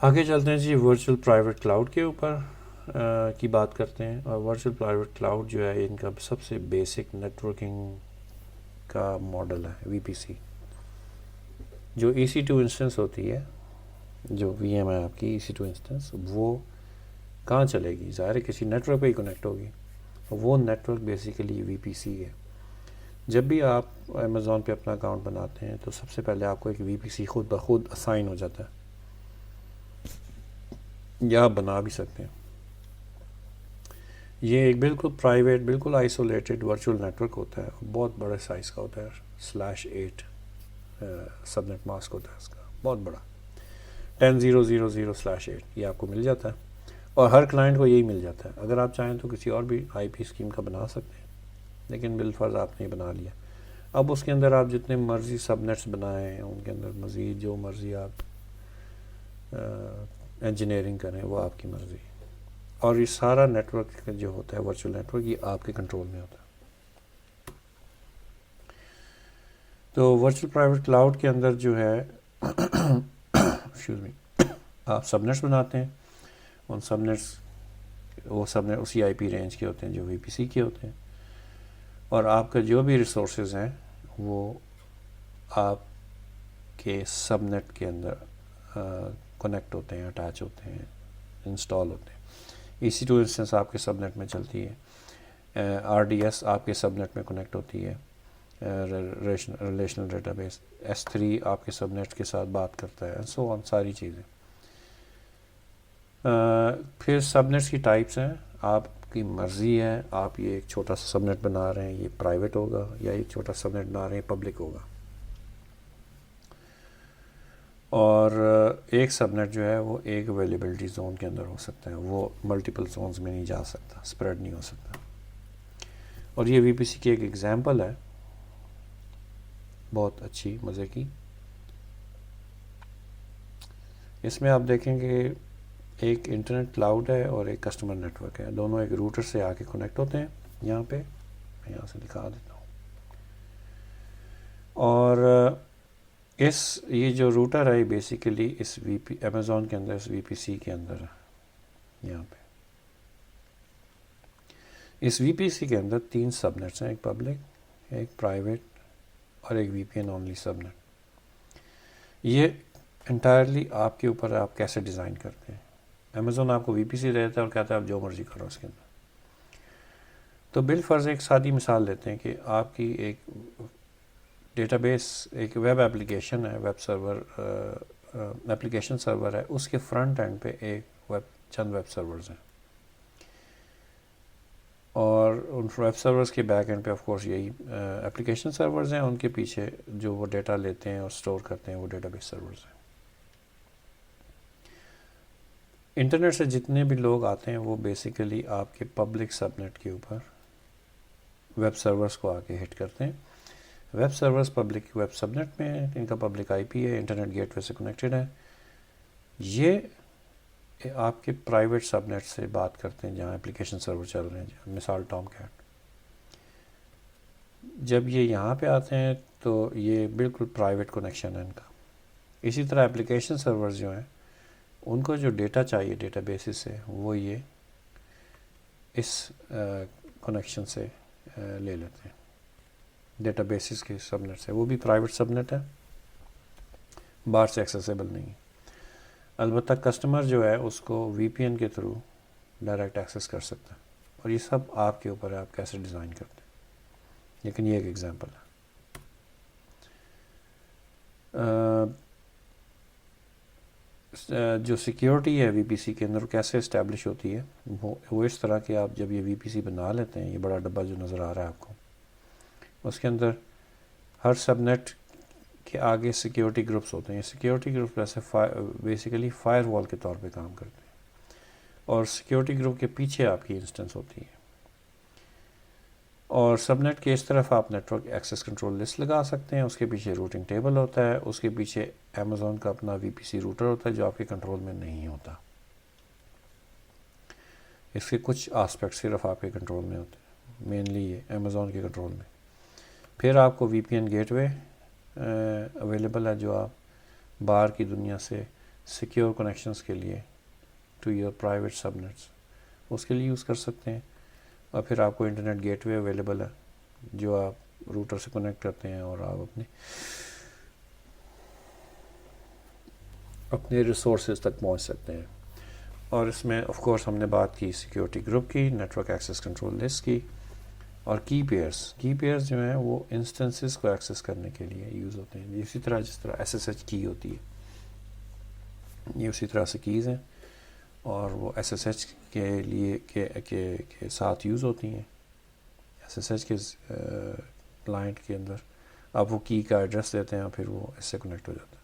آگے چلتے ہیں جی، ورچوئل پرائیویٹ کلاؤڈ کے اوپر کی بات کرتے ہیں. اور ورچوئل پرائیویٹ کلاؤڈ جو ہے ان کا سب سے بیسک نیٹورکنگ کا ماڈل ہے وی پی سی. جو EC2 انسٹنس ہوتی ہے، جو VM ہے آپ کی EC2 انسٹنس، وہ کہاں چلے گی؟ ظاہر ہے کسی نیٹ ورک پہ ہی کنیکٹ ہوگی. وہ نیٹ ورک بیسیکلی وی پی سی ہے. جب بھی آپ امیزون پہ اپنا اکاؤنٹ بناتے ہیں تو سب سے پہلے آپ کو ایک وی پی سی خود بخود اسائن ہو جاتا ہے، یا آپ بنا بھی سکتے ہیں. یہ ایک بالکل پرائیویٹ، بالکل آئسولیٹڈ ورچوئل نیٹ ورک ہوتا ہے. بہت بڑے سائز کا ہوتا ہے، /8 سب نیٹ ماسک ہوتا ہے اس کا، بہت بڑا. 10.0.0.0/8 یہ آپ کو مل جاتا ہے، اور ہر کلائنٹ کو یہی مل جاتا ہے. اگر آپ چاہیں تو کسی اور بھی IP اسکیم کا بنا سکتے ہیں، لیکن بالفرض آپ نے بنا لیا. اب اس کے اندر آپ جتنے مرضی سب نیٹس بنائیں، ان کے اندر مزید جو مرضی آپ انجینئرنگ کریں، وہ آپ کی مرضی. اور یہ سارا نیٹ ورک جو ہوتا ہے ورچوئل نیٹ ورک، یہ آپ کے کنٹرول میں ہوتا ہے. تو ورچوئل پرائیویٹ کلاؤڈ کے اندر جو ہے ایکسکیوز می، آپ سب نیٹس بناتے ہیں. ان سب نیٹس، وہ سب نیٹ اسی IP رینج کے ہوتے ہیں جو VPC کے ہوتے ہیں. اور آپ کا جو بھی ریسورسز ہیں وہ آپ کے سب نیٹ کے اندر کنیکٹ ہوتے ہیں، اٹیچ ہوتے ہیں، انسٹال ہوتے ہیں. EC2 انسٹنس آپ کے سب نیٹ میں چلتی ہے. RDS آپ کے سب نیٹ میں کنیکٹ ہوتی ہے، ریلیشنل ڈیٹا بیس. S3 آپ کے سب نیٹ کے ساتھ بات کرتا ہے، سو آن ساری چیزیں. پھر سب نیٹس کی ٹائپس ہیں، آپ کی مرضی ہے. آپ یہ ایک چھوٹا سا سب نیٹ بنا رہے ہیں، یہ پرائیویٹ ہوگا، یا ایک چھوٹا سب نیٹ بنا رہے ہیں، پبلک ہوگا. اور ایک سب نیٹ جو ہے وہ ایک اویلیبلٹی زون کے اندر ہو سکتا ہے، وہ ملٹیپل زونز میں نہیں جا سکتا، اسپریڈ نہیں ہو سکتا. اور یہ VPC کی ایک ایگزامپل ہے بہت اچھی مزے کی. اس میں آپ دیکھیں کہ ایک انٹرنیٹ کلاؤڈ ہے اور ایک کسٹمر نیٹ ورک ہے. دونوں ایک روٹر سے آ کے کنیکٹ ہوتے ہیں. یہاں پہ میں یہاں سے دکھا دیتا ہوں. اور یہ جو روٹر ہے بیسیکلی اس امیزون کے اندر، اس VPC کے اندر ہے. یہاں پہ اس VPC کے اندر 3 سب نیٹس ہیں، ایک پبلک، ایک پرائیویٹ، اور ایک VPN اونلی سب نیٹ. یہ انٹائرلی آپ کے اوپر ہے، آپ کیسے ڈیزائن کرتے ہیں. امیزون آپ کو VPC دیتا ہے اور کہتا ہے آپ جو مرضی کرو اس کے اندر. تو بالفرض ایک سادی مثال لیتے ہیں کہ آپ کی ایک ڈیٹا بیس، ایک ویب اپلیکیشن ہے، ویب سرور اپلیکیشن سرور ہے. اس کے فرنٹ اینڈ پہ چند ویب سرورز ہیں، اور ان ویب سرورز کے بیک اینڈ پہ آف کورس یہی اپلیکیشن سرورز ہیں. ان کے پیچھے جو وہ ڈیٹا لیتے ہیں اور سٹور کرتے ہیں وہ ڈیٹا بیس سرورز ہیں. انٹرنیٹ سے جتنے بھی لوگ آتے ہیں وہ بیسیکلی آپ کے پبلک سب نیٹ کے اوپر ویب سرورز کو آ کے ہٹ کرتے ہیں. ویب سرورز پبلک ویب سب نیٹ میں ہیں، ان کا پبلک IP ہے، انٹرنیٹ گیٹ وے سے کنیکٹڈ ہے. یہ آپ کے پرائیویٹ سب نیٹ سے بات کرتے ہیں جہاں اپلیکیشن سرور چل رہے ہیں، مثال ٹام کیٹ. جب یہ یہاں پہ آتے ہیں تو یہ بالکل پرائیویٹ کنیکشن ہے ان کا. اسی طرح اپلیکیشن سرورز جو ہیں ان کو جو ڈیٹا چاہیے ڈیٹا بیسز سے، وہ یہ اس کنیکشن سے لے لیتے ہیں، ڈیٹا بیسز کے سب نیٹ سے. وہ بھی پرائیویٹ سب نیٹ ہے، باہر سے ایکسیسیبل نہیں. البتہ کسٹمر جو ہے اس کو VPN کے تھرو ڈائریکٹ ایکسیس کر سکتا ہے. اور یہ سب آپ کے اوپر ہے، آپ کیسے ڈیزائن کرتے ہیں. لیکن یہ ایک ایگزامپل ہے. جو سیکیورٹی ہے VPC کے اندر کیسے اسٹیبلش ہوتی ہے، وہ اس طرح کہ آپ جب یہ VPC بنا لیتے ہیں، یہ بڑا ڈبہ جو نظر آ رہا ہے آپ کو، اس کے اندر ہر سب نیٹ کے آگے سیکیورٹی گروپس ہوتے ہیں. یہ سیکیورٹی گروپ ایسے بیسیکلی فائر وال کے طور پہ کام کرتے ہیں. اور سیکیورٹی گروپ کے پیچھے آپ کی انسٹنس ہوتی ہے. اور سب نیٹ کے اس طرف آپ network access control list لگا سکتے ہیں. اس کے پیچھے روٹنگ ٹیبل ہوتا ہے. اس کے پیچھے امیزون کا اپنا VPC روٹر ہوتا ہے جو آپ کے کنٹرول میں نہیں ہوتا. اس کے کچھ آسپیکٹ صرف آپ کے کنٹرول میں ہوتے ہیں، مینلی یہ امیزون کے کنٹرول میں. پھر آپ کو VPN گیٹ وے اویلیبل ہے جو آپ باہر کی دنیا سے سیکیور کنیکشنز کے لیے to your private subnets, اس کے لیے یوز کر سکتے ہیں. اور پھر آپ کو انٹرنیٹ گیٹ وے اویلیبل ہے جو آپ روٹر سے کنیکٹ کرتے ہیں اور آپ اپنے ریسورسز تک پہنچ سکتے ہیں. اور اس میں آف کورس ہم نے بات کی سیکیورٹی گروپ کی، network access control list کی، اور کی پیئرس جو ہیں وہ انسٹنسز کو ایکسیس کرنے کے لیے یوز ہوتے ہیں. اسی طرح جس طرح ایس ایس ایچ کی ہوتی ہے، یہ اسی طرح سے کیز ہیں اور وہ ایس ایس ایچ کے لیے کے ساتھ یوز ہوتی ہیں. ایس ایس ایچ کے کلائنٹ کے اندر آپ وہ کی کا ایڈریس دیتے ہیں اور پھر وہ اس سے کنیکٹ ہو جاتا ہے.